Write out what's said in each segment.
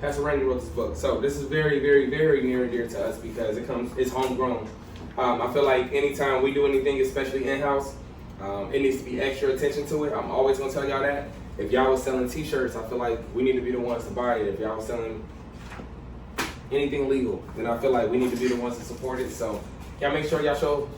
Pastor Randy wrote this book. So this is very, very, very near and dear to us because it's homegrown. I feel like anytime we do anything, especially in-house, it needs to be extra attention to it. I'm always going to tell y'all that. If y'all was selling t-shirts, I feel like we need to be the ones to buy it. If y'all was selling anything legal, then I feel like we need to be the ones to support it. So y'all make sure y'all show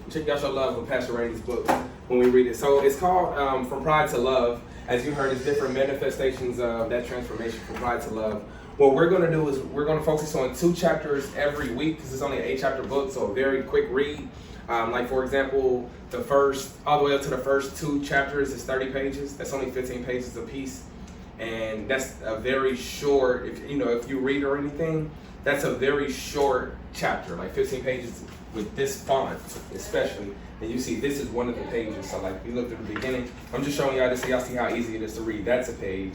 love with Pastor Randy's book when we read it. So it's called From Pride to Love. As you heard, it's different manifestations of that transformation from pride to love. What we're going to do is we're going to focus on 2 chapters every week because it's only an 8-chapter book, so a very quick read. Like for example, all the way up to the first 2 chapters is 30 pages. That's only 15 pages a piece, and that's a very short. If you read or anything, that's a very short chapter, like 15 pages with this font, especially. And you see, this is one of the pages. So like, if you look at the beginning, I'm just showing y'all this so y'all see how easy it is to read. That's a page.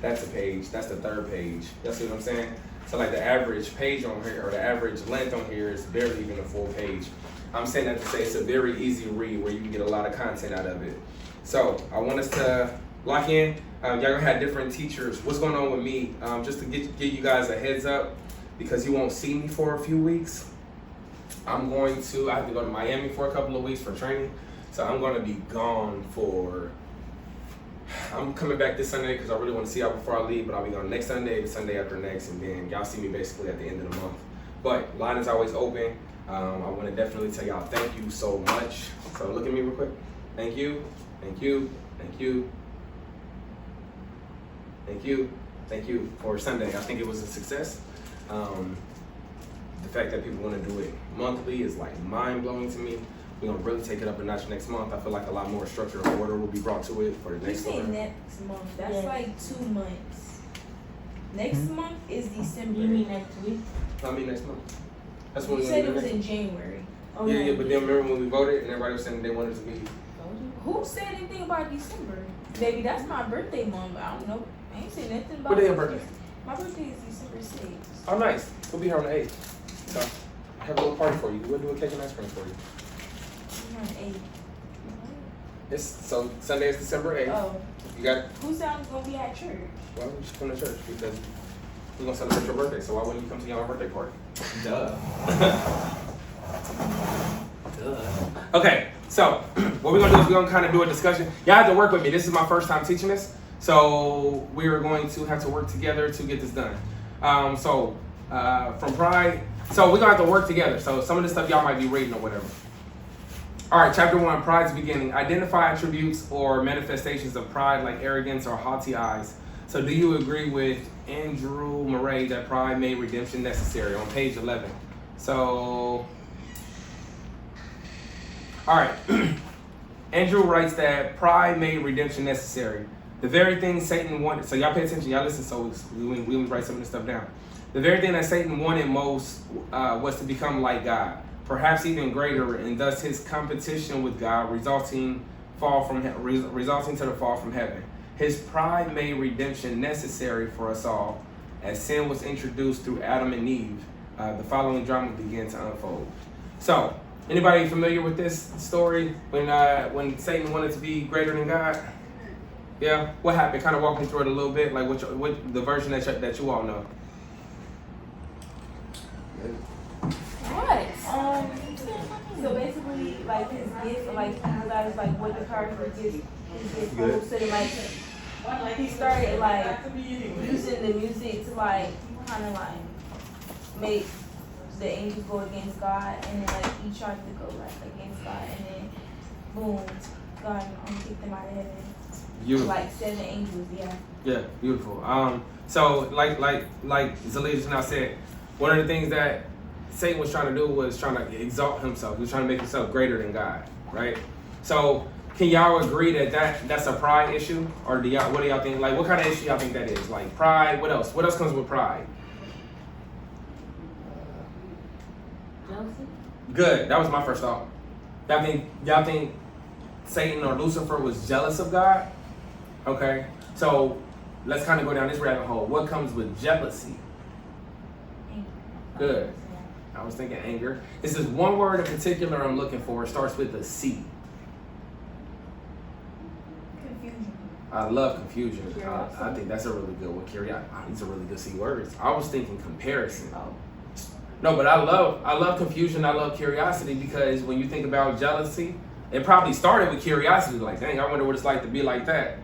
That's a page. That's the 3rd page. That's what I'm saying. So like the average page on here, or the average length on here, is barely even a full page. I'm saying that to say it's a very easy read where you can get a lot of content out of it. So I want us to lock in. Y'all gonna have different teachers. What's going on with me? Just to give you guys a heads up, because you won't see me for a few weeks. I have to go to Miami for a couple of weeks for training. So I'm gonna be gone I'm coming back this Sunday because I really want to see y'all before I leave, but I'll be gone next Sunday, the Sunday after next, and then y'all see me basically at the end of the month. But line is always open. I want to definitely tell y'all thank you so much. So look at me real quick. Thank you, thank you, thank you, thank you, thank you for Sunday. I think it was a success. The fact that people want to do it monthly is like mind-blowing to me. We're going to really take it up a notch next month. I feel like a lot more structure and order will be brought to it for the next one. Next month. That's like 2 months. Next month is December. You mean next week? I mean next month. That's what you said it was in January. Oh, yeah, but then remember when we voted and everybody was saying they wanted to be. Who said anything about December? Baby, that's my birthday month. I don't know. I ain't saying nothing about What day your birthday? My birthday is December 6th. Oh, nice. We'll be here on the 8th. So, I have a little party for you. We'll do a cake and ice cream for you. On 8th. So Sunday is December 8th. Oh. You got? Who said I was gonna be at church? Well, you should come to church because we're gonna celebrate your birthday. So why wouldn't you come to your birthday party? Duh. Duh. Okay. So what we're gonna do is we're gonna kind of do a discussion. Y'all have to work with me. This is my first time teaching this, so we are going to have to work together to get this done. From pride. So we're gonna have to work together. So some of this stuff y'all might be reading or whatever. All right, chapter 1, pride's beginning. Identify attributes or manifestations of pride like arrogance or haughty eyes. So do you agree with Andrew Murray that pride made redemption necessary on page 11? So, all right. Andrew writes that pride made redemption necessary. The very thing Satan wanted, so y'all pay attention, y'all listen, so we write some of this stuff down. The very thing that Satan wanted most was to become like God, perhaps even greater, and thus his competition with God resulting to the fall from heaven. His pride made redemption necessary for us all. As sin was introduced through Adam and Eve, the following drama began to unfold. So, anybody familiar with this story when Satan wanted to be greater than God? Yeah, what happened? Kind of walk me through it a little bit, like what the version that you all know. What? So basically, like his gift, like you guys, like what the character gets, his gift, so like he started like using the music to like kind of like make the angels go against God, and then like he tried to go like against God, and then boom, God kicked them out of heaven. Beautiful. Like 7 angels, yeah. Yeah, beautiful. So like Zalia just now said, one of the things that Satan was trying to do was trying to exalt himself. He was trying to make himself greater than God, right? So can y'all agree that's a pride issue, or what do y'all think? Like, what kind of issue y'all think that is? Like pride. What else? What else comes with pride? Jealousy. Good. That was my first thought. Y'all think Satan or Lucifer was jealous of God? Okay. So let's kind of go down this rabbit hole. What comes with jealousy? Good. I was thinking anger. This is one word in particular I'm looking for. It starts with a C. Confusion. I love confusion. I think that's a really good one. These are really good C words. I was thinking comparison. Oh. No, but I love confusion. I love curiosity because when you think about jealousy, it probably started with curiosity. Like, dang, I wonder what it's like to be like that.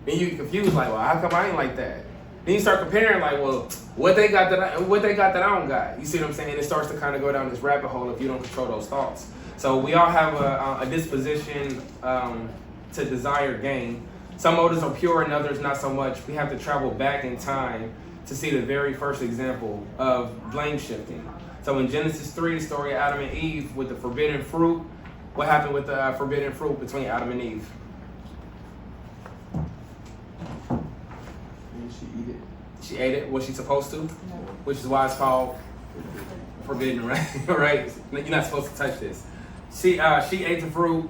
Then you get confused, like, well, how come I ain't like that? Then you start comparing, like, well, what they got that I don't got. You see what I'm saying? It starts to kind of go down this rabbit hole if you don't control those thoughts. So we all have a disposition to desire gain. Some motives are pure and others not so much. We have to travel back in time to see the very first example of blame shifting. So in Genesis 3, the story of Adam and Eve with the forbidden fruit, what happened with the forbidden fruit between Adam and Eve? She ate it. Was she supposed to? No. Which is why it's called forbidden, right? Right? You're not supposed to touch this. She ate the fruit,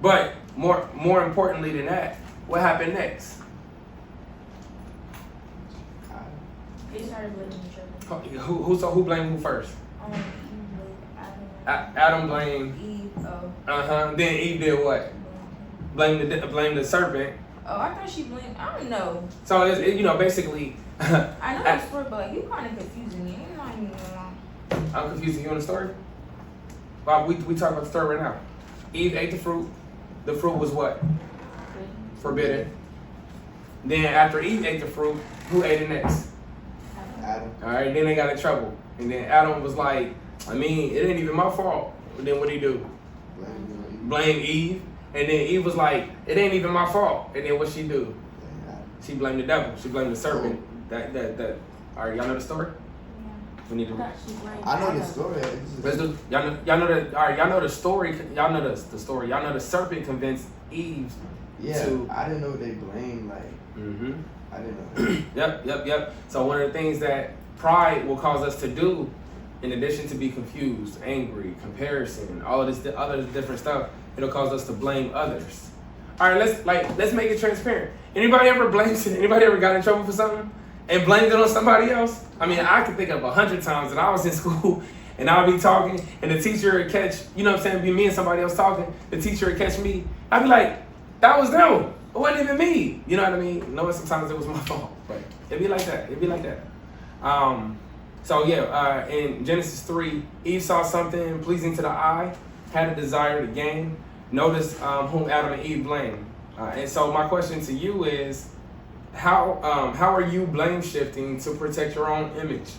but more importantly than that, what happened next? They started blaming each other. Who blamed who first? Adam blamed Eve. Oh. Then Eve did what? Blame the serpent. Oh, I thought she blamed. I don't know. So it's basically. I know that story, but like, you kind of confusing me. I'm confusing you on the story. Bob, we talk about the story right now. Eve ate the fruit. The fruit was what? Forbidden. Then after Eve ate the fruit, who ate it next? Adam. All right. Then they got in trouble, and then Adam was like, "I mean, it ain't even my fault." But then what did he do? Blame Eve. And then Eve was like, "It ain't even my fault." And then what she do? She blamed the devil. She blamed the serpent. That. All right, y'all know the story? Yeah. We need to. I know the story. Let's do. Y'all know the. All right, y'all know the story. Y'all know the story. Y'all know the serpent convinced Eve. Yeah. To, I didn't know they blamed like. Mm-hmm. I didn't know. Yep. So one of the things that pride will cause us to do, in addition to be confused, angry, comparison, all of this other different stuff, it'll cause us to blame others. All right, let's make it transparent. Anybody ever got in trouble for something and blamed it on somebody else? I mean, I can think of 100 times that I was in school and I would be talking and the teacher would catch, you know what I'm saying, be me and somebody else talking, the teacher would catch me. I'd be like, that was them. It wasn't even me. You know what I mean? No, sometimes it was my fault, but it'd be like that. So yeah, in Genesis 3, Eve saw something pleasing to the eye, had a desire to gain. Notice whom Adam and Eve blamed. And so my question to you is, how are you blame shifting to protect your own image?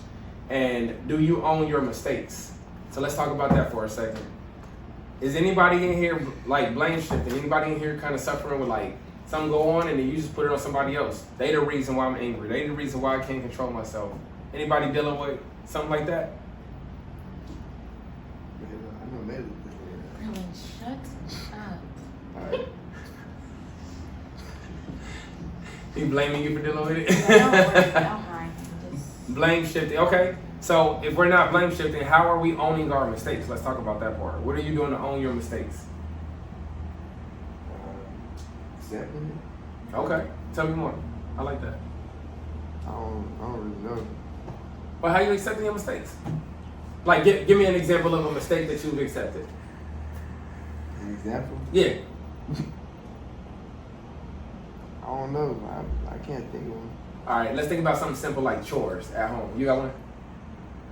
And do you own your mistakes? So let's talk about that for a second. Is anybody in here like blame shifting? Anybody in here kind of suffering with like something go on and then you just put it on somebody else? They the reason why I'm angry. They the reason why I can't control myself. Anybody dealing with something like that? I know maybe. Shut up. Alright. He blaming you for dealing with it? Yeah, Blame shifting. Okay. So if we're not blame shifting, how are we owning our mistakes? Let's talk about that part. What are you doing to own your mistakes? Accepting it. Okay. Tell me more. I like that. I don't really know. Well, how are you accepting your mistakes? Like, give me an example of a mistake that you've accepted. An example? Yeah. I don't know. I can't think of one. All right, let's think about something simple like chores at home. You got one?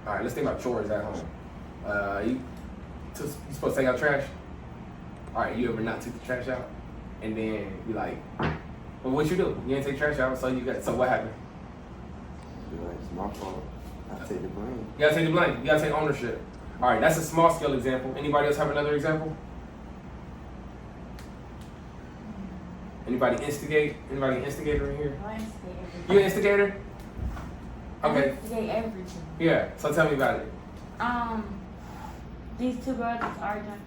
All right, let's think about chores at home. You supposed to take out trash? All right, you ever not took the trash out? And then you like, well, what you do? You didn't take trash out, so what happened? You're like, it's my fault. I take the blame. You gotta take the blame. You gotta take ownership. All right, that's a small scale example. Anybody else have another example? Anybody instigate? Anybody an instigator in here? I instigate everything. You an instigator? Okay. I instigate everything. Yeah. So tell me about it. These two girls is arguing.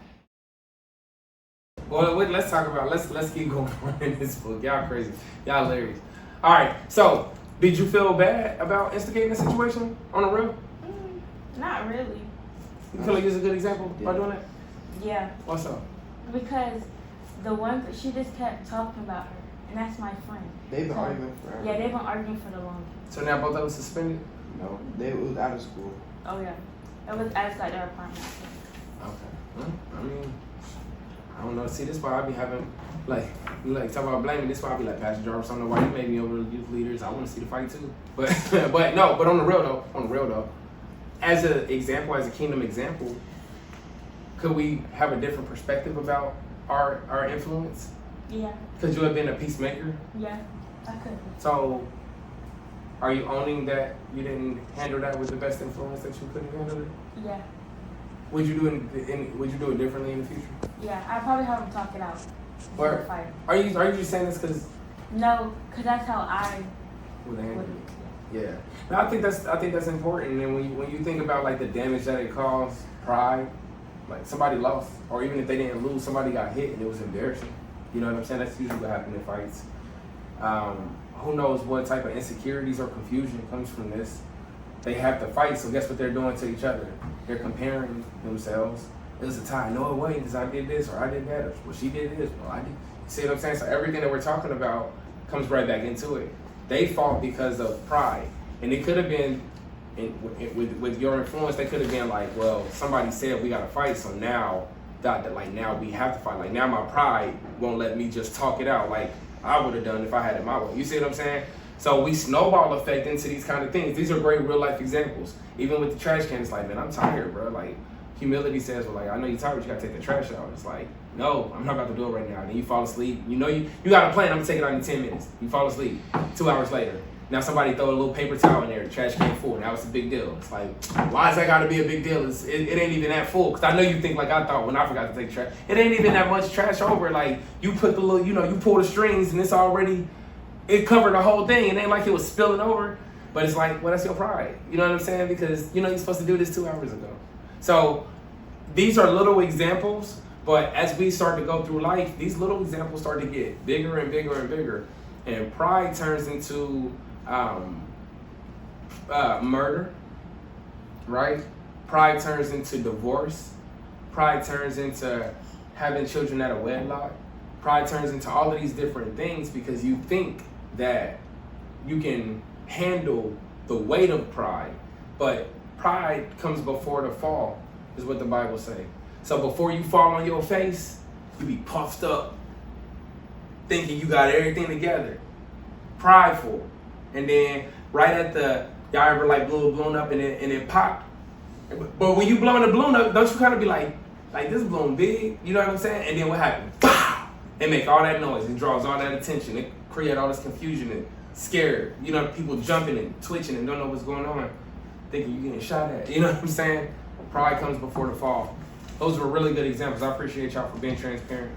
Well, let's talk about. Let's keep going in this book. Y'all crazy. Y'all hilarious. All right. So, did you feel bad about instigating the situation on the real? Not really. You feel like this is a good example by doing that? Yeah. What's up? Because the one, she just kept talking about her, and that's my friend. They've been arguing forever. Yeah, they've been arguing for the longest. So now both of us suspended? No, they was out of school. Oh yeah, it was outside their apartment. Okay. Well, I mean, I don't know. See, this is why I be having Like talk about blaming. This is why I be like, Pastor Jarvis, I don't know why you made me over the youth leaders. I want to see the fight too. But no. But on the real though, as an example, as a kingdom example, could we have a different perspective about our influence? Yeah. Could you have been a peacemaker? Yeah. I could. So, are you owning that you didn't handle that with the best influence that you could have handled it? Yeah. Would you do it differently in the future? Yeah. I probably have them talk it out. Or Before fight. are you just saying this because? No, because that's how I Would handle would. it? Yeah. No, I think that's important. And when you think about like the damage that it caused, pride, like somebody lost, or even if they didn't lose, somebody got hit and it was embarrassing. You know what I'm saying? That's usually what happens in fights. Who knows what type of insecurities or confusion comes from this? They have to fight, so guess what they're doing to each other? They're comparing themselves. It was a tie. No, it wasn't because I did this or I did that. Or, well, she did this. Well, I did. You see what I'm saying? So everything that we're talking about comes right back into it. They fought because of pride. And it could have been, with your influence, they could have been like, well, somebody said we got to fight, so now, now we have to fight. Like now my pride won't let me just talk it out like I would have done if I had it my way. You see what I'm saying? So we snowball effect into these kind of things. These are great real life examples. Even with the trash can, it's like, man, I'm tired, bro. Like, humility says, well, like, I know you're tired, but you gotta take the trash out. It's like, no, I'm not about to do it right now. Then you fall asleep. You know you got a plan, I'm gonna take it out in 10 minutes. You fall asleep. 2 hours later. Now somebody throw a little paper towel in there, the trash can full. Now it's a big deal. It's like, why is that gotta be a big deal? It ain't even that full. Cause I know you think like I thought when I forgot to take trash. It ain't even that much trash over. Like you put the little, you pull the strings and it's already, it covered the whole thing. It ain't like it was spilling over. But it's like, well, that's your pride. You know what I'm saying? Because you're supposed to do this 2 hours ago. So these are little examples, but as we start to go through life, these little examples start to get bigger and bigger and bigger. And pride turns into murder, right? Pride turns into divorce. Pride turns into having children out of wedlock. Pride turns into all of these different things because you think that you can handle the weight of pride. But pride comes before the fall, is what the Bible says. So before you fall on your face, you be puffed up, thinking you got everything together. Prideful. And then right at y'all ever like blown up and it popped? But when you blowing the balloon up, don't you kind of be like this balloon big? You know what I'm saying? And then what happened? Pow! It make all that noise. It draws all that attention. It create all this confusion and scared. People jumping and twitching and don't know what's going on. Thinking you're getting shot at. You know what I'm saying? Pride comes before the fall. Those were really good examples. I appreciate y'all for being transparent.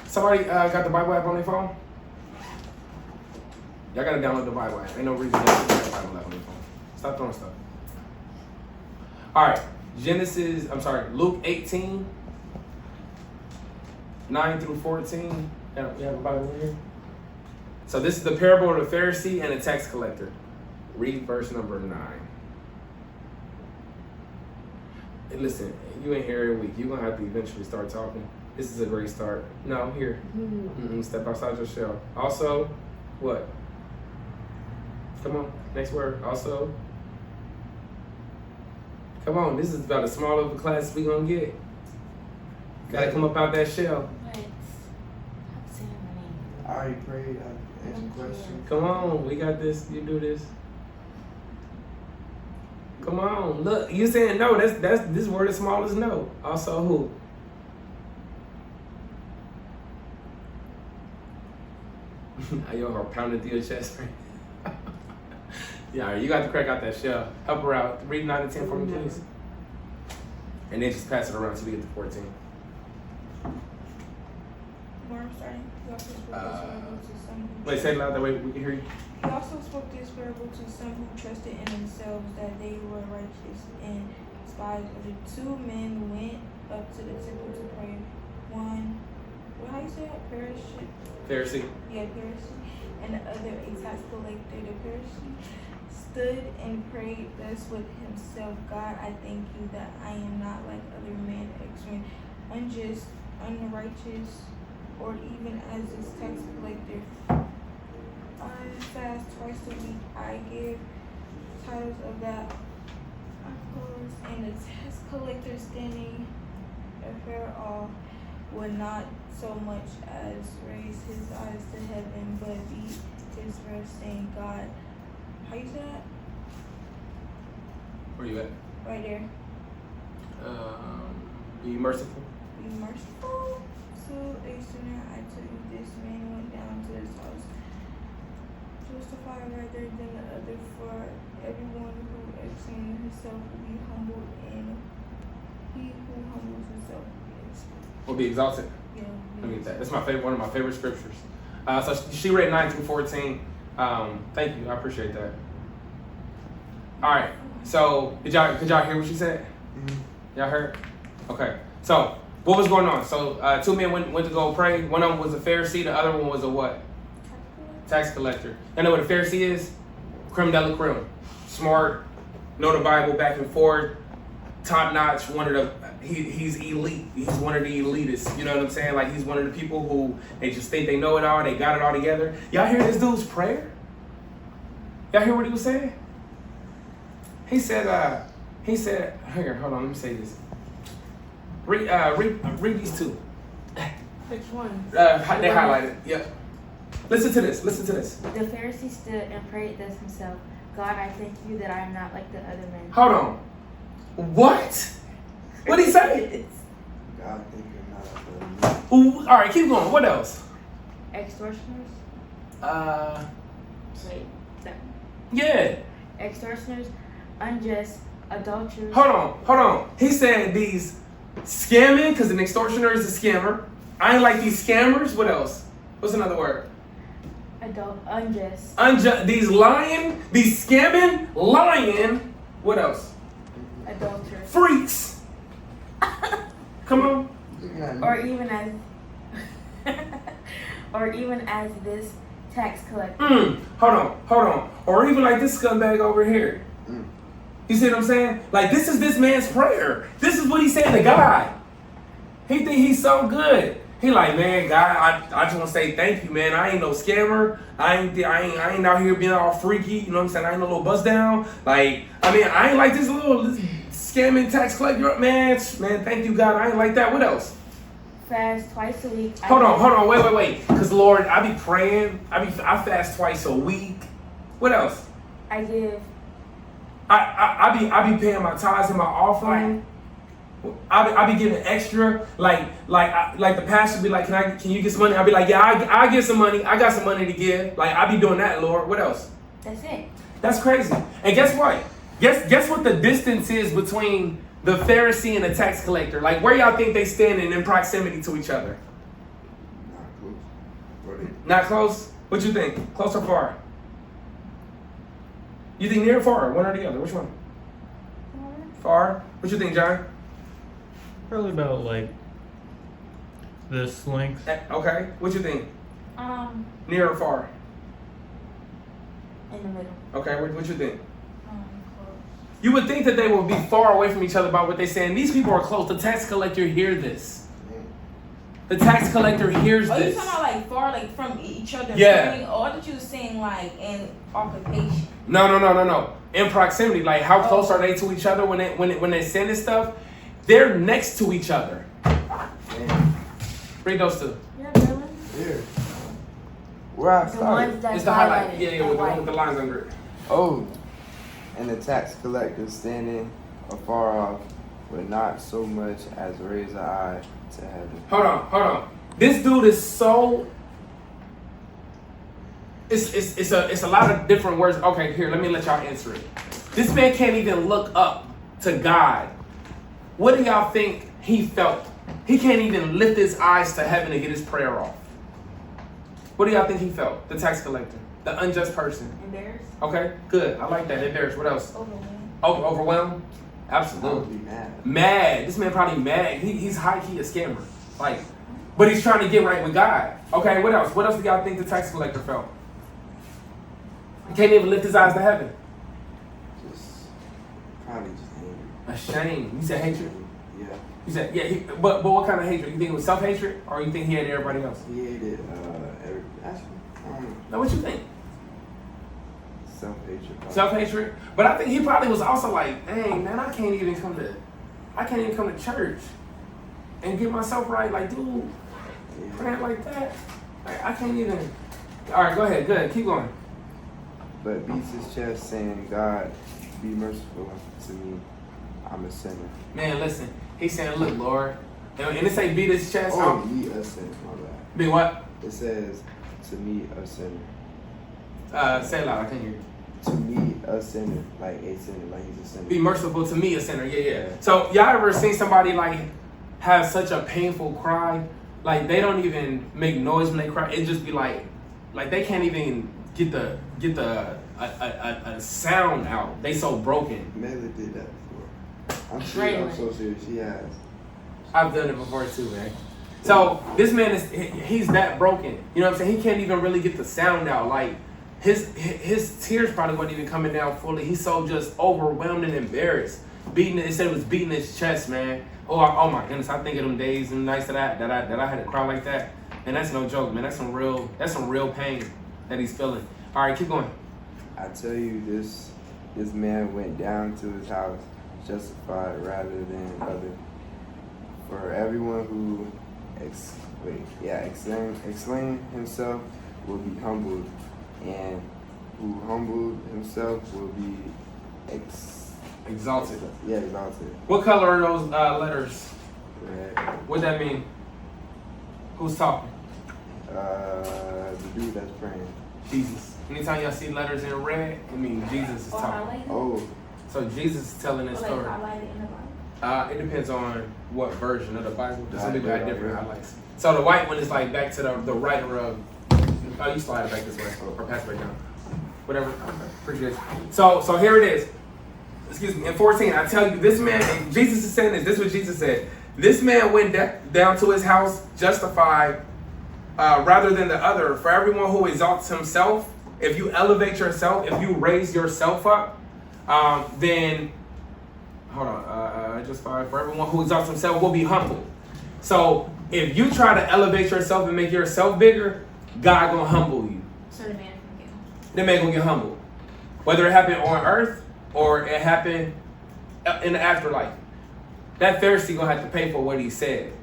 Somebody got the Bible app on their phone? Y'all gotta download the Bible app. Ain't no reason to download the Bible app on your phone. Stop throwing stuff. All right, Luke 18, 9 through 14. We have a Bible in here. So this is the parable of the Pharisee and the tax collector. Read verse number 9. And listen, you ain't here every week. You're gonna have to eventually start talking. This is a great start. No, here. Step outside your shell. Also, what? Come on, next word. Also. Come on, this is about as small of a class we gonna get. Gotta come up out that shell. But stop saying my name. I already prayed. I asked a question. Come on, we got this. You do this. Come on, look. You saying no? That's this word is small as no. Also who? Your heart pounding through your chest, right? Yeah, you got to crack out that shell. Help her out. Read 9 to 10 for me, please. And then just pass it around till we get to 14. Where I'm starting. He also spoke this parable to some who Wait, say it loud that way we can hear you. He also spoke this parable to some who trusted in themselves that they were righteous and despised others. 2 men went up to the temple to pray. One, how you say it? Pharisee. Yeah, Pharisee. And the other a tax collector. The Pharisee stood and prayed thus with himself, God, I thank you that I am not like other men, ignorant, unjust, unrighteous, or even as this tax collector. I fast twice a week. I give titles of that. And the tax collector standing afar off would not so much as raise his eyes to heaven, but beat his breast, saying, God, how you say that? Where you at? Right there. Be merciful. Be merciful to a sinner. I took this man went down to his house. Justify rather than the other, for everyone who exalts himself will be humbled, and he who humbles himself Will be exalted. yeah, Let me get that. That's my favorite. One of my favorite scriptures. So she read 9 through 14. Thank you. I appreciate that. All right. So could y'all hear what she said? Mm-hmm. Y'all heard? Okay. So what was going on? So 2 men went to go pray. One of them was a Pharisee. The other one was a what? Tax collector. You know what a Pharisee is? Creme de la creme. Smart. Know the Bible back and forth. Top notch. One of the he's elite. He's one of the elitists. You know what I'm saying? Like he's one of the people who they just think they know it all. They got it all together. Y'all hear this dude's prayer? Y'all hear what he was saying? He said, here, hold on, let me say this. Read these two. Which one? They highlighted. Yep. Listen to this. The Pharisee stood and prayed thus himself, God, I thank you that I am not like the other men. Hold on. What? What did he say? God, think you're not a Ooh, all right, keep going. What else? Extortioners? Wait, that. Yeah. Extortioners, unjust, adulterers. Hold on. He said these scamming, because an extortioner is a scammer. I ain't like these scammers. What else? What's another word? Unjust. These lying, these scamming, lying. What else? Adulterers. Freaks. Come on. Or even as this tax collector. Hold on. Or even like this scumbag over here. You see what I'm saying? Like this is this man's prayer. This is what he's saying to God. He think he's so good. He like, man, God, I just want to say thank you, man. I ain't no scammer. I ain't out here being all freaky. You know what I'm saying? I ain't no little bust down. Like, I mean, I ain't like this little scamming tax collector. Man, thank you, God. I ain't like that. What else? Fast twice a week. Hold on. Wait. Because Lord, I be praying. I fast twice a week. What else? I give. I be paying my tithes and my offering. I be giving extra. Like the pastor be like, can you get some money? I be like, yeah, I give some money. I got some money to give. Like I be doing that, Lord. What else? That's it. That's crazy. And guess what? Guess what the distance is between the Pharisee and the tax collector? Like where y'all think they standing in proximity to each other? Not close. Not close? What you think? Close or far? You think near or far? One or the other? Which one? Far? What you think, John? Probably about like this length. Okay. What you think? In Near or far? the middle. Okay. What you think? Close. You would think that they would be far away from each other by what they're saying. These people are close. The tax collector hears this. The tax collector hears Oh, this. you talking about like far, like from each other? Yeah. Praying? Oh, I thought you were saying like in occupation. No. In proximity, like how close are they to each other when they send this stuff? They're next to each other. Read those two. Yeah, really? Here. Where I The started. ones that's It's the highlight. highlighted. Yeah, with the one with the lines under it. Oh, and the tax collector standing afar off would not so much as raise an eye to heaven. Hold on. This dude is so. It's a lot of different words. Okay, here, let me let y'all answer it. This man can't even look up to God. What do y'all think he felt? He can't even lift his eyes to heaven to get his prayer off. What do y'all think he felt? The tax collector, the unjust person. Embarrassed? Okay, good. I like that. Embarrassed. What else? Overwhelmed. Overwhelmed? I would Absolutely. be mad. Mad. This man probably mad. He's high key a scammer. Like, but he's trying to get right with God. Okay, what else? What else do y'all think the tax collector felt? He can't even lift his eyes to heaven. Probably just angry. Ashamed. You said hatred? Yeah. You said, yeah, but what kind of hatred? You think it was self-hatred? Or you think he hated everybody else? He hated actually, I don't know. Now, what you think? Self-hatred. probably. Self-hatred? But I think he probably was also like, dang, man, I can't even come to church. and get myself right. Like, dude, praying like that. Like, I can't even. All right, go ahead. Good. Keep going. But beats his chest, saying, God, be merciful to me. I'm a sinner. Man, listen. He's saying, look, Lord. And it say beat his chest. Oh, me a sinner. My bad. Be what? It says, to me a sinner. Say it loud. I can't hear you. To me a sinner. Like a sinner. Like he's a sinner. Be merciful to me, a sinner. Yeah. So y'all ever seen somebody like have such a painful cry? Like they don't even make noise when they cry. It just be like they can't even get a sound out. They so broken. Mela did that before. I'm sure. Right. I'm so serious. She has. I've done it before too, man. So this man he's that broken. You know what I'm saying? He can't even really get the sound out. Like his tears probably weren't even coming down fully. He's so just overwhelmed and embarrassed. It said it was beating his chest, man. Oh my goodness! I think of them days and nights that I had to cry like that. And that's no joke, man. That's some real pain that he's feeling. All right, keep going. I tell you, this man went down to his house justified rather than other. For everyone who exclaim himself will be humbled, and who humbled himself will be Exalted. Yeah, exalted. What color are those letters? Red. What that mean? Who's talking? The dude that's praying. Jesus. Anytime y'all see letters in red, it means Jesus is Or talking. highlighted. Oh, So Jesus is telling Or this like story. highlighted in the Bible. It depends on what version of the Bible. Some people Right, have different right. highlights. So the white one is like back to the writer of. Oh, you slide it back this way or pass it back down. Whatever. Appreciate it. So here it is. Excuse me. In 14, I tell you, this man. Jesus is saying this. This is what Jesus said. This man went down to his house justified rather than the other. For everyone who exalts himself, if you elevate yourself, if you raise yourself up, then hold on. Justified for everyone who exalts himself will be humbled. So if you try to elevate yourself and make yourself bigger, God gonna humble you. So the man can get home. The man gonna get humbled, whether it happened on earth or it happened in the afterlife. That Pharisee gonna have to pay for what he said.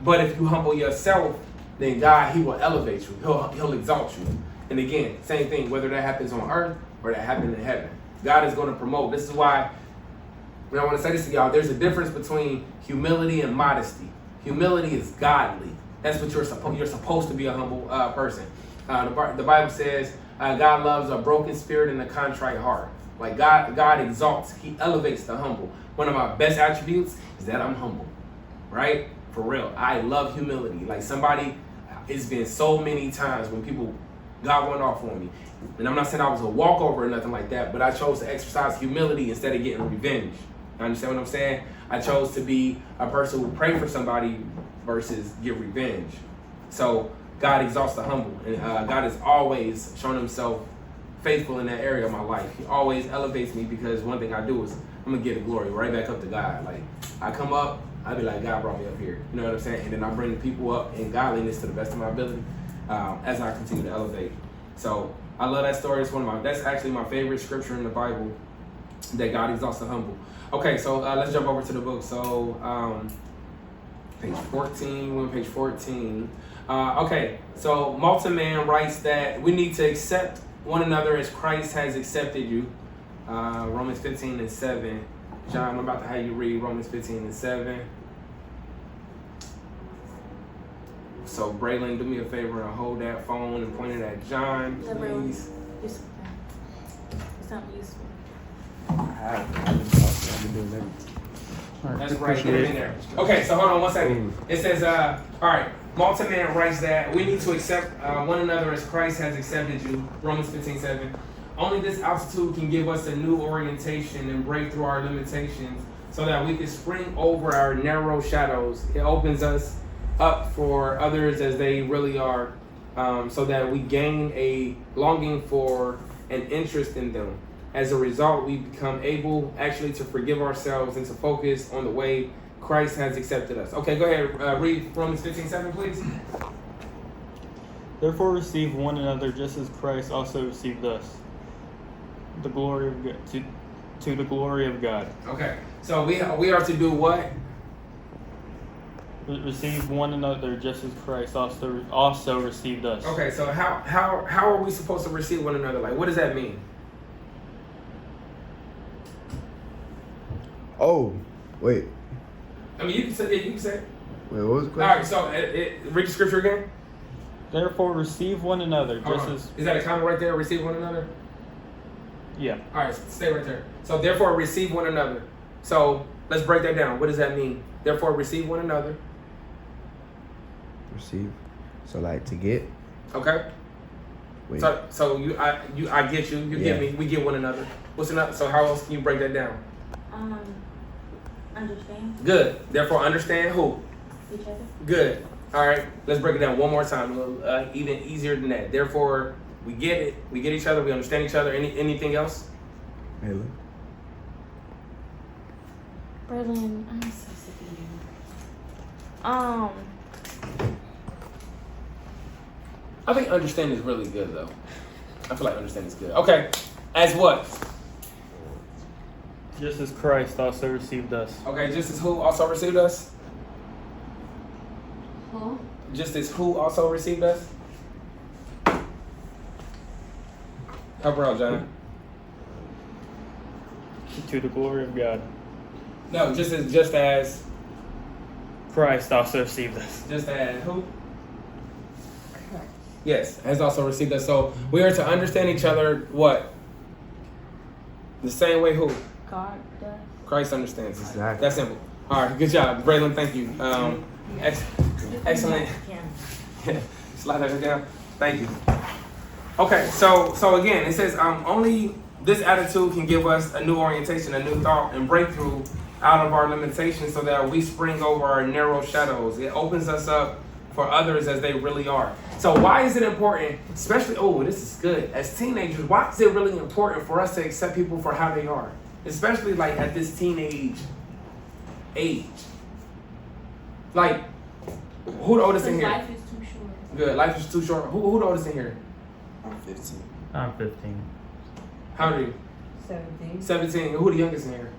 But if you humble yourself, then God, he will elevate you. He'll exalt you. And again, same thing, whether that happens on earth or that happened in heaven. God is going to promote. This is why, when I want to say this to y'all, there's a difference between humility and modesty. Humility is godly. That's what you're supposed to be, a humble person. The Bible says God loves a broken spirit and a contrite heart. Like God exalts, he elevates the humble. One of my best attributes is that I'm humble, right? For real. I love humility. Like it's been so many times when God went off on me. And I'm not saying I was a walkover or nothing like that, but I chose to exercise humility instead of getting revenge. You understand what I'm saying? I chose to be a person who prayed for somebody versus get revenge. So God exalts the humble. And God has always shown himself faithful in that area of my life. He always elevates me because one thing I do is I'm going to give the glory right back up to God. Like, I come up, I be like, God brought me up here. You know what I'm saying? And then I bring the people up in godliness to the best of my ability as I continue to elevate. So I love that story. That's actually my favorite scripture in the Bible, that God exalts the humble. Okay, so let's jump over to the book. So page 14, we're on page 14. Okay, so Malta Man writes that we need to accept one another as Christ has accepted you. Romans 15 and 7. John, I'm about to have you read Romans 15 and 7. So Braylon, do me a favor and hold that phone and point it at John, please. It's something useful. I've been doing everything. That's right, get it in there. Okay, so hold on 1 second. It says, all right, Malta Man writes that we need to accept one another as Christ has accepted you. Romans 15:7. Only this altitude can give us a new orientation and break through our limitations so that we can spring over our narrow shadows. It opens us up for others as they really are, so that we gain a longing for an interest in them. As a result, we become able actually to forgive ourselves and to focus on the way Christ has accepted us. Okay, go ahead, read Romans 15:7, please. Therefore receive one another just as Christ also received us. The glory of God, to the glory of God. Okay, so we are to do what? Receive one another just as Christ also received us. Okay, so how are we supposed to receive one another? Like, what does that mean? Oh, wait. I mean, you can say it. You can say it. Wait, what was the All right, question? so read the scripture again. Therefore, receive one another just as. Is that a comment right there? Receive one another. Yeah. All right, stay right there. So therefore, receive one another. So let's break that down. What does that mean? Therefore, receive one another. Receive. So like to get. Okay. Wait. So I get you. You get me. We get one another. What's another? So how else can you break that down? Understand Good. Therefore, understand who? each other. Good. All right. Let's break it down one more time. A little, even easier than that. Therefore, we get it. We get each other. We understand each other. Anything else? Haley. Berlin, I'm so sick of you. I think understand is really good though. I feel like understand is good. Okay. As what? Just as Christ also received us. Okay. Just as who also received us? Who? Just as who also received us? Help her out, John. To the glory of God. No, just as Christ also received us. who? Yes, has also received us. So we are to understand each other what? The same way who? God does. Christ understands. Exactly. That's simple. All right, good job, Braylon. Thank you. Excellent. Slide that down. Thank you. Okay, so again, it says only this attitude can give us a new orientation, a new thought, and breakthrough out of our limitations so that we spring over our narrow shadows. It opens us up for others as they really are. So why is it important, especially, this is good, as teenagers, why is it really important for us to accept people for how they are? Especially like at this teenage age. Like, who the oldest in here? Life is too short. Good, life is too short. Who the oldest in here? I'm 15. I'm 15. How old are you? 17. 17. Who the youngest in here?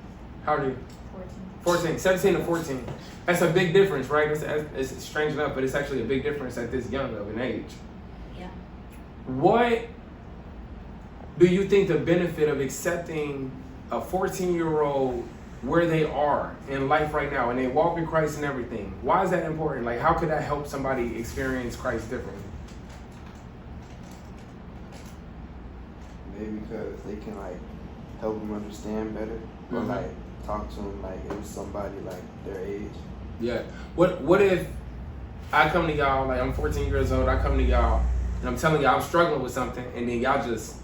How old are you? 14. 14. 17 to 14. That's a big difference, right? It's strange enough, but it's actually a big difference at this young of an age. Yeah. What do you think the benefit of accepting a 14-year-old where they are in life right now and they walk with Christ and everything? Why is that important? Like, how could that help somebody experience Christ differently? Maybe because they can like help them understand better, or Mhm. like talk to them like it was somebody like their age. Yeah. What if I come to y'all, like I'm 14 years old, I come to y'all and I'm telling y'all I'm struggling with something, and then y'all just,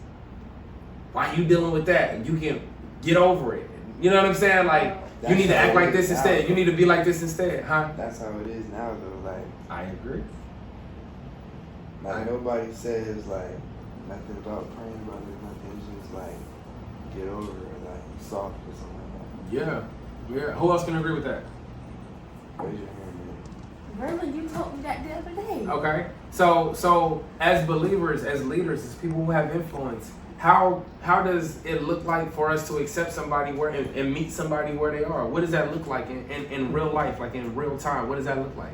why you dealing with that? And you can get over it. You know what I'm saying? Like, you need to act like this instead. You need to be like this instead, huh? That's how it is now though. Like I agree. nobody says like nothing about praying about it. Nothing, just like get over it, like soft or something like Yeah. Yeah. Who else can agree with that? that. Raise your hand, man. Verlin, you told me that the other day. Okay. So as believers, as leaders, as people who have influence, how does it look like for us to accept somebody where and meet somebody where they are? What does that look like in real life, like in real time? What does that look like?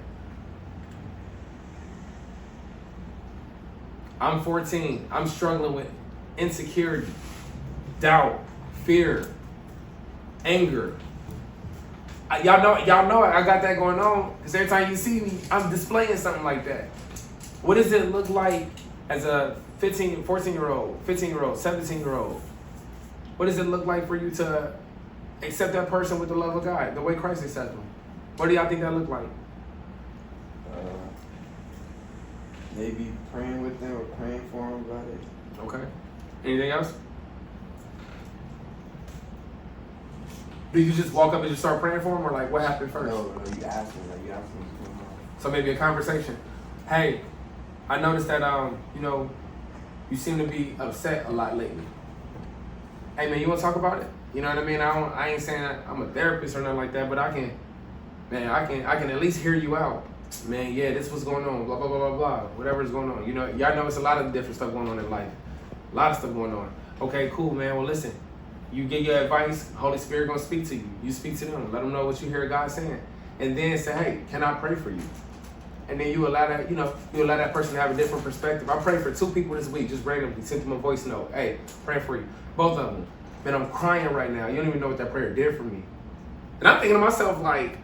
I'm 14. I'm struggling with insecurity, doubt, fear, anger. Y'all know I got that going on, because every time you see me, I'm displaying something like that. What does it look like as a 14-year-old, 15-year-old, 17-year-old? What does it look like for you to accept that person with the love of God, the way Christ accepts them? What do y'all think that look like? Maybe praying with them or praying for them about it. Okay. Anything else? Do you just walk up and just start praying for them, or like what happened first? No, you ask them, like you ask them what's going on. So maybe a conversation. Hey, I noticed that you seem to be upset a lot lately. Hey man, you want to talk about it? You know what I mean? I ain't saying I'm a therapist or nothing like that, but I can at least hear you out. Man, yeah, this was going on, blah blah blah blah blah, whatever is going on. You know, y'all know it's a lot of different stuff going on in life. A lot of stuff going on. Okay, cool, man. Well, listen. You get your advice, Holy Spirit gonna speak to you. You speak to them. Let them know what you hear God saying. and then say, hey, can I pray for you? And then you allow that, you allow that person to have a different perspective. I prayed for 2 people this week, just randomly, sent them a voice note. Hey, praying for you. Both of them. Man, I'm crying right now. You don't even know what that prayer did for me. And I'm thinking to myself, like,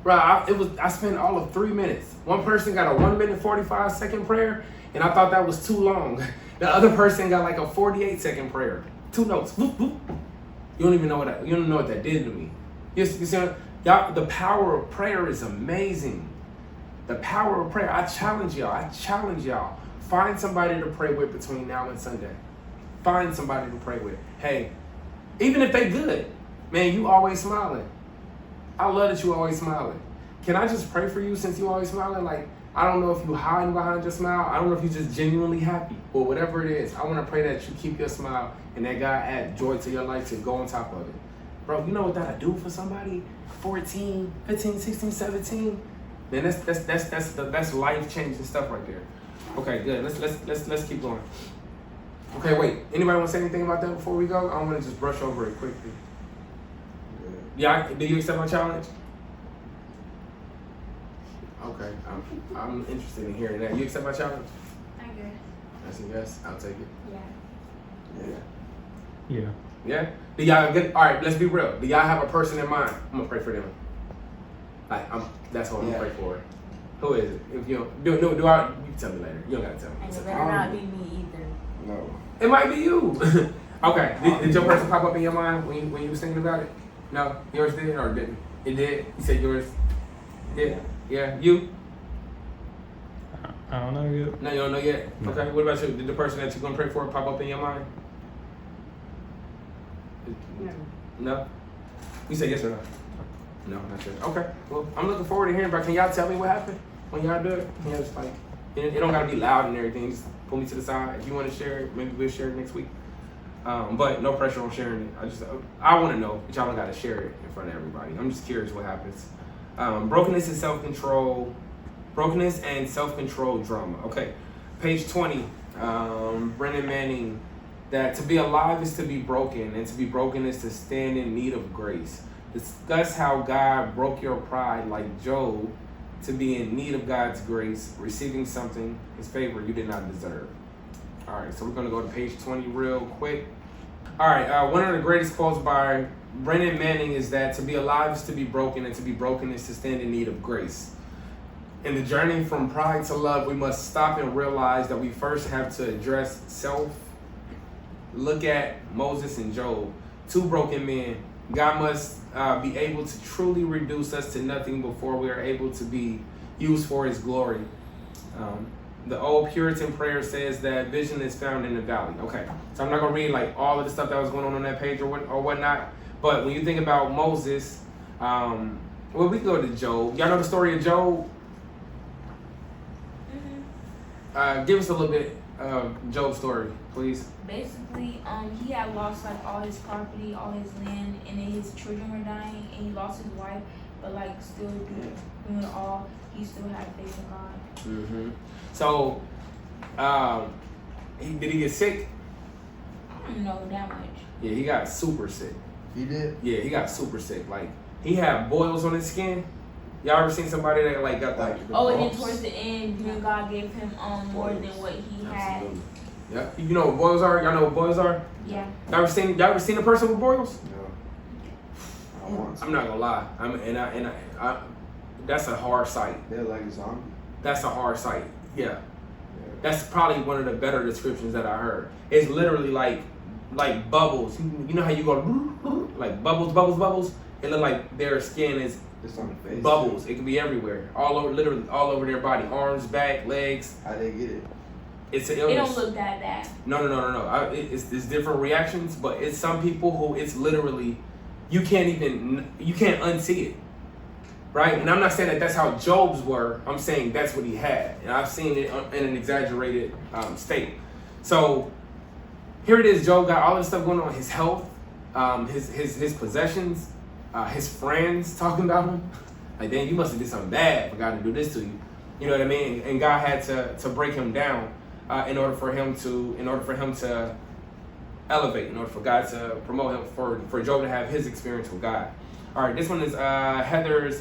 bro, I spent all of 3 minutes. One person got a 1 minute 45-second prayer, and I thought that was too long. The other person got like a 48-second prayer. 2 notes. Whoop, whoop. You don't even know what that did to me. You see, y'all, the power of prayer is amazing. The power of prayer. I challenge y'all. Find somebody to pray with between now and Sunday. Find somebody to pray with. Hey, even if they good, man, you always smiling. I love that you always smiling. Can I just pray for you since you always smiling? Like, I don't know if you hiding behind your smile. I don't know if you just genuinely happy. But whatever it is, I want to pray that you keep your smile and that God add joy to your life to go on top of it. Bro, you know what that'll do for somebody? 14, 15, 16, 17? Man, that's life-changing stuff right there. Okay, good. Let's keep going. Okay, wait. Anybody want to say anything about that before we go? I want to just brush over it quickly. Yeah, do you accept my challenge? Okay, I'm interested in hearing that. You accept my challenge? I guess. That's a yes. I'll take it. Yeah. Yeah. Yeah? Do y'all get? All right, let's be real. Do y'all have a person in mind? I'm gonna pray for them. Like, that's what I'm gonna pray for. Who is it? If you don't, do I? You can tell me later. You don't gotta tell me. And it better not be me either. No. It might be you. Okay. Did your person pop up in your mind when you was thinking about it? No, yours did or didn't? It did. You said yours did. Yeah. You? I don't know yet. No, you don't know yet. No. Okay. What about you? Did the person that you're gonna pray for pop up in your mind? No. You said yes or no? No, not sure. Okay. Well, I'm looking forward to hearing about it. Can y'all tell me what happened when y'all do it? Can y'all just like, it don't gotta be loud and everything. Just pull me to the side. If you want to share it, maybe we'll share it next week. But no pressure on sharing it. I want to know, but y'all don't gotta share it in front of everybody. I'm just curious what happens. Brokenness and self-control. Brokenness and self-control drama. Okay. Page 20. Brennan Manning. That to be alive is to be broken, and to be broken is to stand in need of grace. Discuss how God broke your pride like Job to be in need of God's grace, receiving something, his favor you did not deserve. All right, so we're going to go to page 20 real quick. All right, one of the greatest quotes by Brennan Manning is that to be alive is to be broken, and to be broken is to stand in need of grace. In the journey from pride to love, we must stop and realize that we first have to address self. Look at Moses and Job, 2 broken men. God must be able to truly reduce us to nothing before we are able to be used for his glory. The old Puritan prayer says that vision is found in the valley. Okay, so I'm not going to read like all of the stuff that was going on that page or whatnot. But when you think about Moses, well, we go to Job. Y'all know the story of Job? Give us a little bit of Job's story, please. Basically, he had lost like all his property, all his land, and then his children were dying, and he lost his wife, but like still doing it all, he still had faith in God. Mm-hmm. So, did he get sick? I don't know that much. Yeah, he got super sick. He did? Yeah, he got super sick. Like, he had boils on his skin. Y'all ever seen somebody that like got like? Oh, and then towards the end, then God gave him more than what he had. Absolutely. Yeah, you know what boils are? Y'all know what boils are? Yeah. Y'all ever seen a person with boils? No. I want to. I'm not gonna lie. I that's a hard sight. They're like a zombie. That's a hard sight. Yeah. That's probably one of the better descriptions that I heard. It's literally like bubbles. You know how you go like bubbles? It look like their skin is It's on the face. bubbles. It can be everywhere. All over, literally all over their body. Arms, back, legs. How they get it? It's an It illness. don't look that bad. No. It's different reactions, but it's some people who it's literally, you can't unsee it. Right? And I'm not saying that that's how Job's were. I'm saying that's what he had. And I've seen it in an exaggerated state. So here it is. Job got all this stuff going on. His health, his possessions, his friends talking about him. Like, dang, you must have did something bad for God to do this to you. You know what I mean? And God had to break him down in order for him to elevate, in order for God to promote him, for Job to have his experience with God. All right, this one is Heather's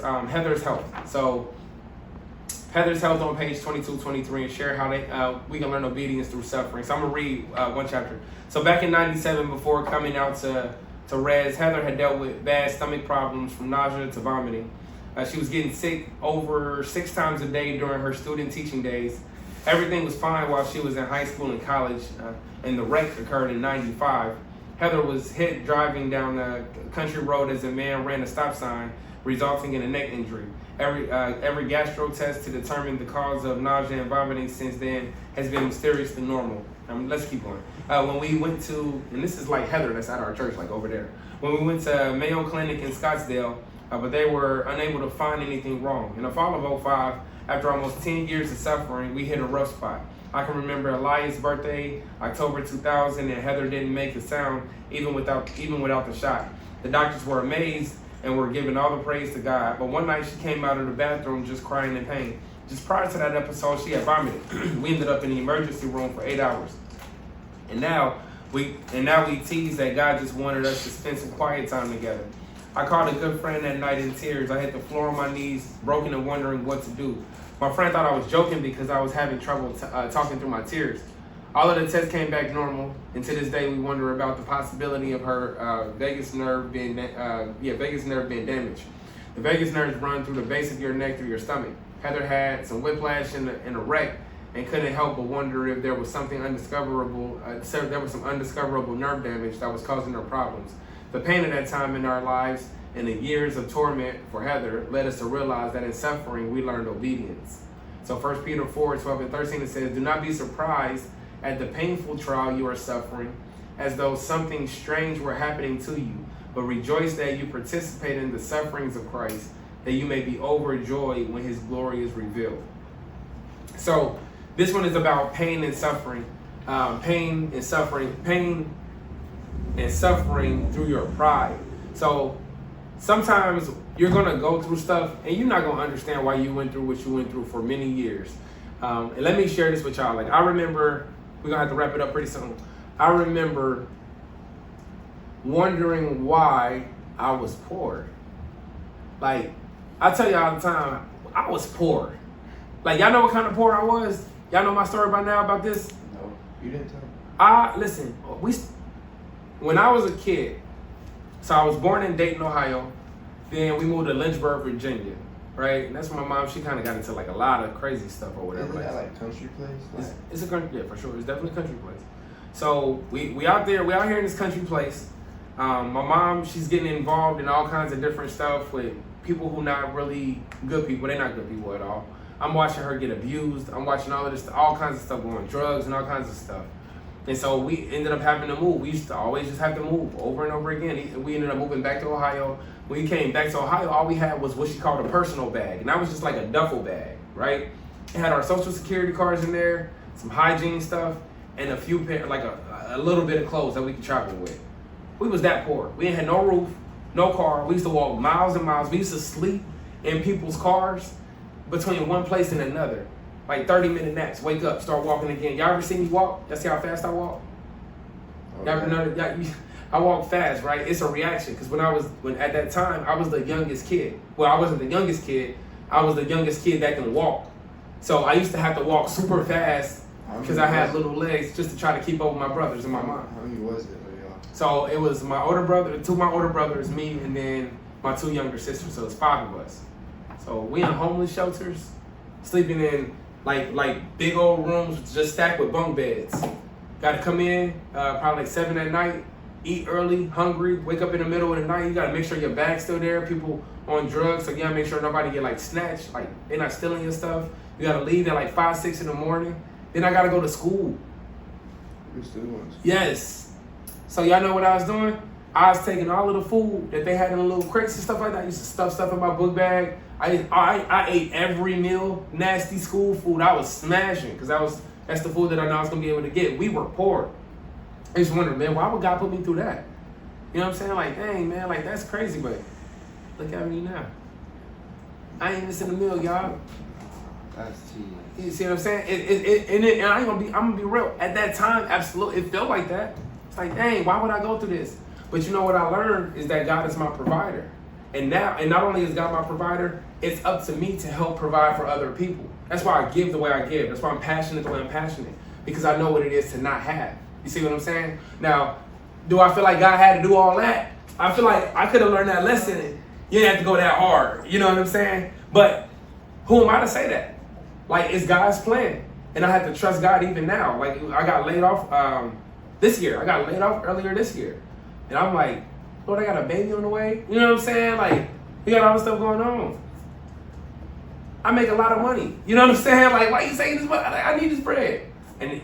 health. So Heather's health on page 22, 23, and share how we can learn obedience through suffering. So I'm gonna read one chapter. So back in '97, before coming out to Res, Heather had dealt with bad stomach problems from nausea to vomiting. She was getting sick over 6 times a day during her student teaching days. Everything was fine while she was in high school and college, and the wreck occurred in '95. Heather was hit driving down a country road as a man ran a stop sign, resulting in a neck injury. Every gastro test to determine the cause of nausea and vomiting since then has been mysteriously normal. Let's keep going. When we went to, and this is like Heather that's at our church, like over there. When we went to Mayo Clinic in Scottsdale, but they were unable to find anything wrong. In the fall of '05, after almost 10 years of suffering, we hit a rough spot. I can remember Elias' birthday, October 2000, and Heather didn't make a sound even without the shot. The doctors were amazed and were giving all the praise to God. But one night she came out of the bathroom just crying in pain. Just prior to that episode, she had vomited. We ended up in the emergency room for 8 hours. And now we tease that God just wanted us to spend some quiet time together. I called a good friend that night in tears. I hit the floor on my knees, broken and wondering what to do. My friend thought I was joking because I was having trouble talking through my tears. All of the tests came back normal, and to this day we wonder about the possibility of her vagus nerve being damaged. The vagus nerves run through the base of your neck through your stomach. Heather had some whiplash in a wreck and couldn't help but wonder if there was something undiscoverable. There was some undiscoverable nerve damage that was causing her problems. The pain of that time in our lives and the years of torment for Heather led us to realize that in suffering we learned obedience. So 1 Peter 4:12-13 it says, "Do not be surprised at the painful trial you are suffering, as though something strange were happening to you, but rejoice that you participate in the sufferings of Christ, that you may be overjoyed when his glory is revealed." So this one is about pain and suffering. Pain and suffering through your pride. So sometimes you're gonna go through stuff and you're not gonna understand why you went through what you went through for many years. And let me share this with y'all. Like I remember, we're gonna have to wrap it up pretty soon. I remember wondering why I was poor. Like I tell you all the time, I was poor. Like y'all know what kind of poor I was? Y'all know my story by now about this? No, you didn't tell me. Listen, when I was a kid, so I was born in Dayton, Ohio, then we moved to Lynchburg, Virginia, right? And that's when my mom, she kind of got into like a lot of crazy stuff or whatever. Isn't that like country place? It's a country, yeah, for sure. It's definitely a country place. So we out here in this country place. My mom, she's getting involved in all kinds of different stuff with people who not really good people. They're not good people at all. I'm watching her get abused. I'm watching all kinds of stuff going, drugs and all kinds of stuff. And so we ended up having to move. We used to always just have to move over and over again. We ended up moving back to Ohio. When we came back to Ohio, all we had was what she called a personal bag. And that was just like a duffel bag, right? It had our social security cards in there, some hygiene stuff, and a few a little bit of clothes that we could travel with. We was that poor. We ain't had no roof, no car. We used to walk miles and miles. We used to sleep in people's cars between one place and another. Like 30-minute naps, wake up, start walking again. Y'all ever see me walk? Y'all see how fast I walk? Okay. I walk fast, right? It's a reaction, because at that time, I was the youngest kid. Well, I wasn't the youngest kid. I was the youngest kid that can walk. So I used to have to walk super fast because I had little legs just to try to keep up with my brothers and my mom. How many was it, y'all? So it was two of my older brothers, me, and then my 2 younger sisters. So it's 5 of us. So we in homeless shelters, sleeping in like big old rooms just stacked with bunk beds. Got to come in probably like 7 at night, eat early, hungry, wake up in the middle of the night. You got to make sure your bag's still there. People on drugs, so you got to make sure nobody get like snatched, like they're not stealing your stuff. You got to leave at like 5, 6 in the morning. Then I got to go to school. You still going to school? Yes. So y'all know what I was doing? I was taking all of the food that they had in the little crates and stuff like that. I used to stuff stuff in my book bag. I ate every meal, nasty school food. I was smashing because that's the food that I know I was gonna be able to get. We were poor. I just wondered, man, why would God put me through that? You know what I'm saying? Like, dang, man, like that's crazy, but look at me now. I ain't missing a meal, y'all. That's tedious. You see what I'm saying? And I'm gonna be real. At that time, absolutely, it felt like that. It's like, dang, why would I go through this? But you know what I learned is that God is my provider. And not only is God my provider, it's up to me to help provide for other people. That's why I give the way I give. That's why I'm passionate the way I'm passionate. Because I know what it is to not have. You see what I'm saying? Now, do I feel like God had to do all that? I feel like I could have learned that lesson. You didn't have to go that hard. You know what I'm saying? But who am I to say that? Like, it's God's plan. And I have to trust God even now. Like, I got laid off this year. I got laid off earlier this year. And I'm like, Lord, I got a baby on the way. You know what I'm saying? Like, we got all this stuff going on. I make a lot of money. You know what I'm saying? Like, why you saying this? I need this bread.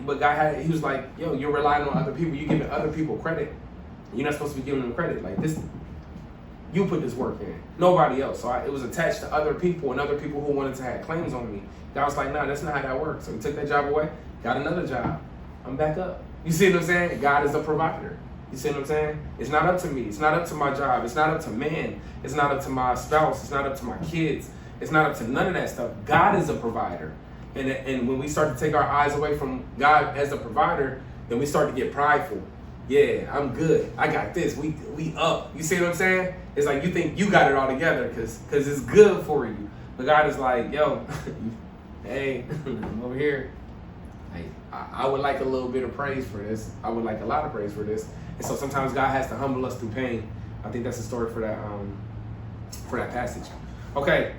But God he was like, yo, you're relying on other people. You're giving other people credit. You're not supposed to be giving them credit. Like, this, you put this work in. Nobody else. So it was attached to other people and other people who wanted to have claims on me. God was like, nah, that's not how that works. So he took that job away, got another job. I'm back up. You see what I'm saying? God is the provider. You see what I'm saying? It's not up to me. It's not up to my job. It's not up to man. It's not up to my spouse. It's not up to my kids. It's not up to none of that stuff. God is a provider. And when we start to take our eyes away from God as a provider, then we start to get prideful. Yeah, I'm good. I got this. We up. You see what I'm saying? It's like you think you got it all together because it's good for you. But God is like, yo, hey, I'm over here. Hey, I would like a little bit of praise for this. I would like a lot of praise for this. And so sometimes God has to humble us through pain. I think that's the story for that passage. Okay,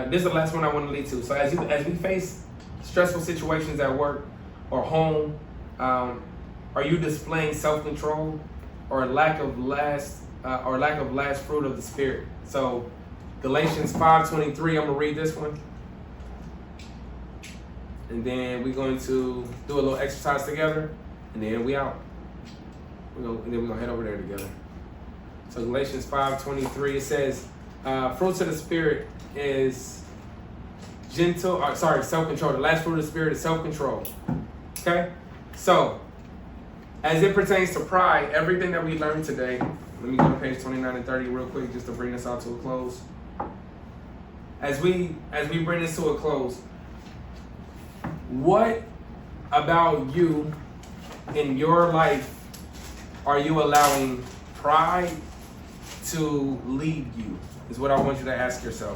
this is the last one I want to lead to. So as we face stressful situations at work or home, are you displaying self-control or lack of last fruit of the Spirit? So Galatians 5:23. I'm gonna read this one, and then we're going to do a little exercise together, and then we out. We're gonna head over there together. So Galatians 5:23, it says, fruits of the Spirit is self-control. The last fruit of the Spirit is self-control. Okay? So, as it pertains to pride, everything that we learned today, let me go to page 29 and 30 real quick just to bring this out to a close. As we bring this to a close, what about you in your life are you allowing pride to lead you? Is what I want you to ask yourself.